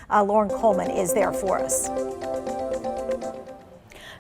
Lauren Coleman is there for us.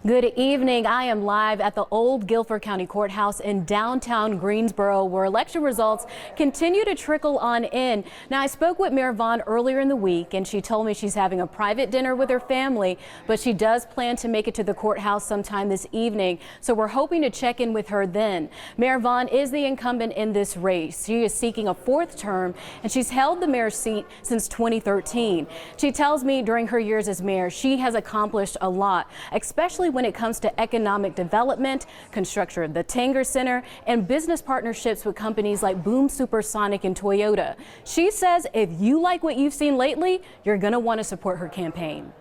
Good evening. I am live at the old Guilford County Courthouse in downtown Greensboro, where election results continue to trickle on in. Now, I spoke with Mayor Vaughn earlier in the week, and she told me she's having a private dinner with her family, but she does plan to make it to the courthouse sometime this evening. So we're hoping to check in with her then. Mayor Vaughn is the incumbent in this race. She is seeking a fourth term, and she's held the mayor's seat since 2013. She tells me during her years as mayor, she has accomplished a lot, especially when it comes to economic development, construction of the Tanger Center, and business partnerships with companies like Boom Supersonic and Toyota. She says if you like what you've seen lately, you're going to want to support her campaign.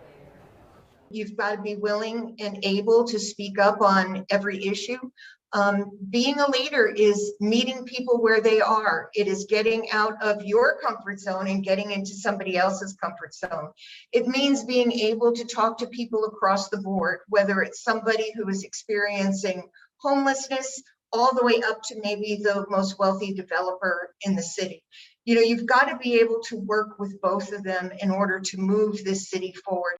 You've got to be willing and able to speak up on every issue. Being a leader is meeting people where they are. It is getting out of your comfort zone and getting into somebody else's comfort zone. It means being able to talk to people across the board, whether it's somebody who is experiencing homelessness all the way up to maybe the most wealthy developer in the city. You know, you've got to be able to work with both of them in order to move this city forward.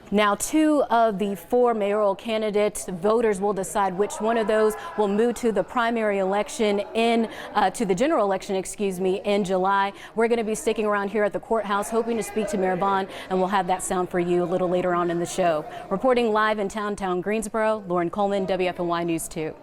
Now, 2 of the 4 mayoral candidates, voters will decide which one of those will move to the primary election to the general election, in July. We're going to be sticking around here at the courthouse, hoping to speak to Mayor Vaughn, and we'll have that sound for you a little later on in the show. Reporting live in downtown Greensboro, Lauren Coleman, WFNY News 2.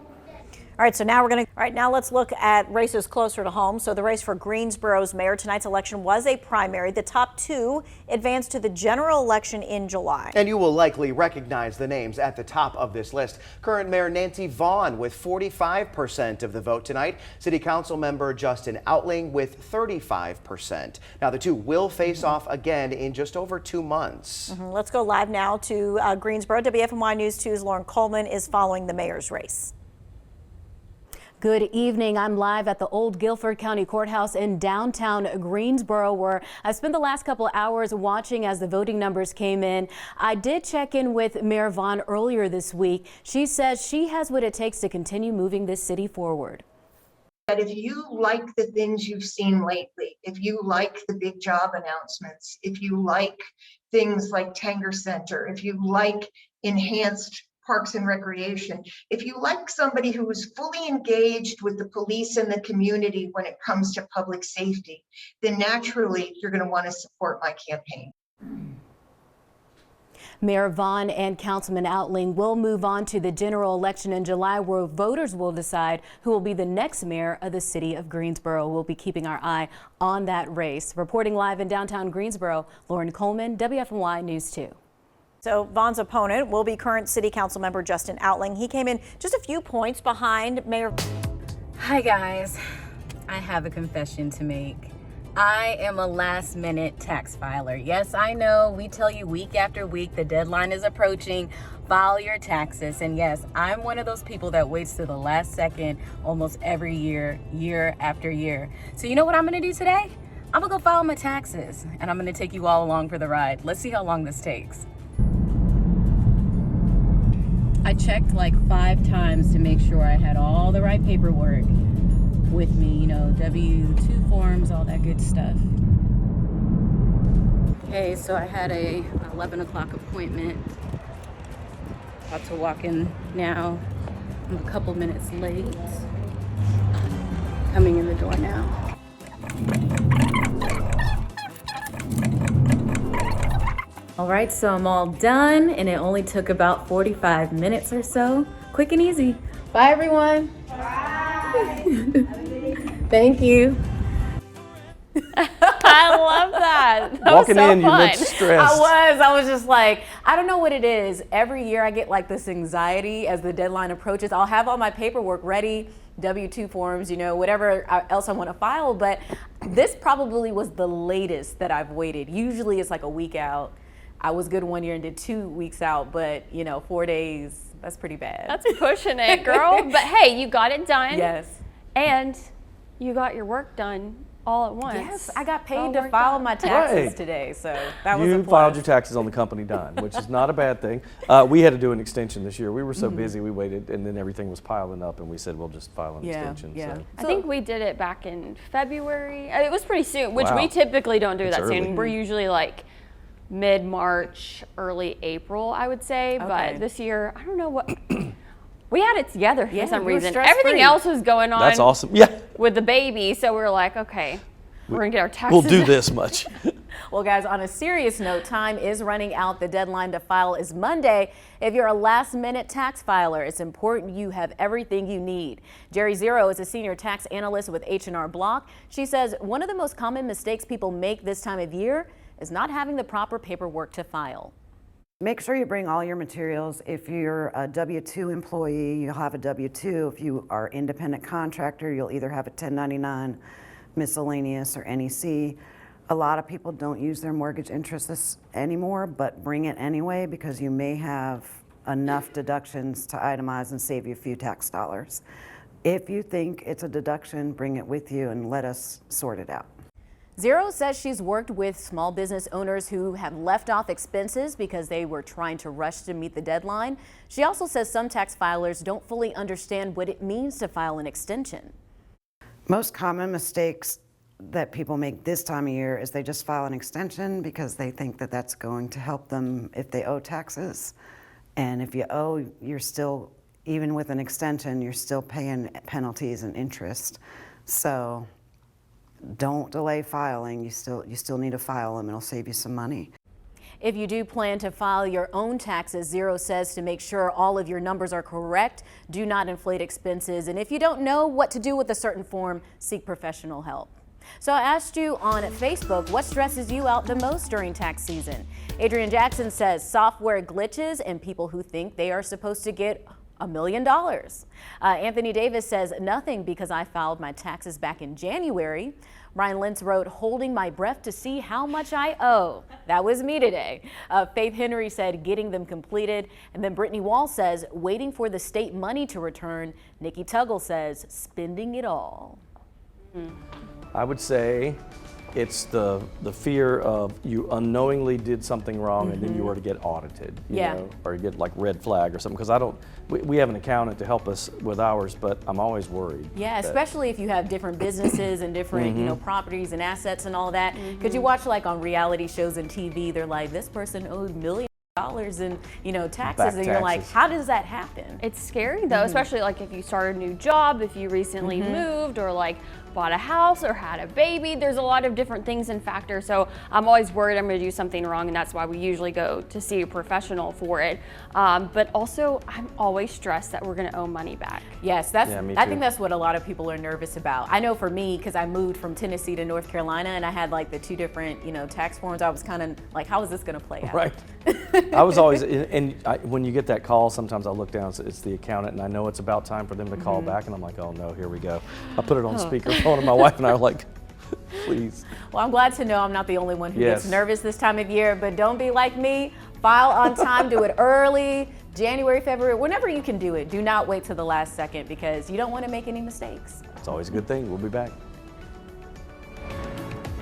All right, so now now let's look at races closer to home. So the race for Greensboro's mayor, tonight's election was a primary. The top 2 advanced to the general election in July. And you will likely recognize the names at the top of this list. Current Mayor Nancy Vaughn with 45% of the vote tonight. City Council member Justin Outling with 35%. Now the 2 will face off again in just over 2 months. Let's go live now to Greensboro. WFNY News 2's Lauren Coleman is following the mayor's race. Good evening. I'm live at the old Guilford County Courthouse in downtown Greensboro, where I spent the last couple of hours watching as the voting numbers came in. I did check in with Mayor Vaughn earlier this week. She says she has what it takes to continue moving this city forward. That if you like the things you've seen lately, if you like the big job announcements, if you like things like Tanger Center, if you like enhanced Parks and Recreation, if you like somebody who is fully engaged with the police and the community when it comes to public safety, then naturally you're going to want to support my campaign. Mayor Vaughn and Councilman Outling will move on to the general election in July, where voters will decide who will be the next mayor of the city of Greensboro. We'll be keeping our eye on that race. Reporting live in downtown Greensboro, Lauren Coleman, WFNY News 2. So Vaughn's opponent will be current City Council member Justin Outling. He came in just a few points behind Mayor. Hi guys, I have a confession to make. I am a last-minute tax filer. Yes, I know we tell you week after week the deadline is approaching. File your taxes. And yes, I'm one of those people that waits to the last second almost every year, year after year. So you know what I'm gonna do today? I'm gonna go file my taxes, and I'm gonna take you all along for the ride. Let's see how long this takes. I checked like 5 times to make sure I had all the right paperwork with me, you know, W-2 forms, all that good stuff. Okay, so I had a 11 o'clock appointment. About to walk in now. I'm a couple minutes late. Coming in the door now. All right, so I'm all done, and it only took about 45 minutes or so. Quick and easy. Bye, everyone. Bye. Thank you. I love that. That Walking was so in, fun. you looked stressed. I was just like, I don't know what it is. Every year I get like this anxiety as the deadline approaches. I'll have all my paperwork ready, W-2 forms, you know, whatever else I want to file, but this probably was the latest that I've waited. Usually it's like a week out. I was good one year and did 2 weeks out, but you know, 4 days, that's pretty bad. That's pushing it, girl. But hey, you got it done. Yes. And you got your work done all at once. Yes, I got All paid to worked file out. my taxes Right. today, so that was a You plus. filed your taxes on the company dime, which is not a bad thing. We had to do an extension this year. We were so busy, we waited, and then everything was piling up, and we said, we'll just file an Yeah, extension. yeah. So. I think we did it back in February. It was pretty soon, which Wow. we typically don't do It's that early. soon. We're usually like mid-March, early April, I would say. Okay. But this year, I don't know what. We had it together Yeah, for some you were reason. stress-free. Everything else was going on That's awesome. Yeah, with the baby, so we were like, okay, we're gonna get our taxes. we'll do this much. Well, guys, on a serious note, time is running out. The deadline to file is Monday. If you're a last-minute tax filer, it's important you have everything you need. Jerry Zero is a senior tax analyst with H&R Block. She says one of the most common mistakes people make this time of year is not having the proper paperwork to file. Make sure you bring all your materials. If you're a W-2 employee, you'll have a W-2. If you are independent contractor, you'll either have a 1099, miscellaneous, or NEC. A lot of people don't use their mortgage interest anymore, but bring it anyway because you may have enough deductions to itemize and save you a few tax dollars. If you think it's a deduction, bring it with you and let us sort it out. Zero says she's worked with small business owners who have left off expenses because they were trying to rush to meet the deadline. She also says some tax filers don't fully understand what it means to file an extension. Most common mistakes that people make this time of year is they just file an extension because they think that that's going to help them if they owe taxes. And if you owe, you're still, even with an extension, you're still paying penalties and interest. So don't delay filing. You still need to file them. It'll save you some money. If you do plan to file your own taxes, Zero says to make sure all of your numbers are correct, do not inflate expenses. And if you don't know what to do with a certain form, seek professional help. So I asked you on Facebook, what stresses you out the most during tax season? Adrian Jackson says software glitches and people who think they are supposed to get $1 million. Anthony Davis says nothing because I filed my taxes back in January. Brian Lentz wrote, holding my breath to see how much I owe. That was me today. Faith Henry said getting them completed. And then Brittany Wall says waiting for the state money to return. Nikki Tuggle says spending it all. I would say it's the fear of you unknowingly did something wrong and then you were to get audited, you Yeah. know, or you get like red flag or something. Because we have an accountant to help us with ours, but I'm always worried. Yeah, that- especially if you have different businesses and different, you know, properties and assets and all that. Because you watch like on reality shows and TV, they're like, this person owed $millions in, you know, taxes, Back and you're like, taxes. how does that happen? It's scary though, especially like if you start a new job, if you recently moved or like bought a house or had a baby. There's a lot of different things and factors. So I'm always worried I'm going to do something wrong, and that's why we usually go to see a professional for it. But also I'm always stressed that we're going to owe money back. Yes, Yeah, me I too. think that's what a lot of people are nervous about. I know for me, because I moved from Tennessee to North Carolina and I had like the two different, you know, tax forms, I was kind of like, how is this going to play out? Right. I was always, when you get that call, sometimes I look down, it's the accountant, and I know it's about time for them to call back, and I'm like, oh no, here we go. I put it on speakerphone, and my wife and I are like, please. Well, I'm glad to know I'm not the only one who Yes. gets nervous this time of year, but don't be like me. File on time, do it early, January, February, whenever you can do it. Do not wait till the last second because you don't want to make any mistakes. It's always a good thing. We'll be back.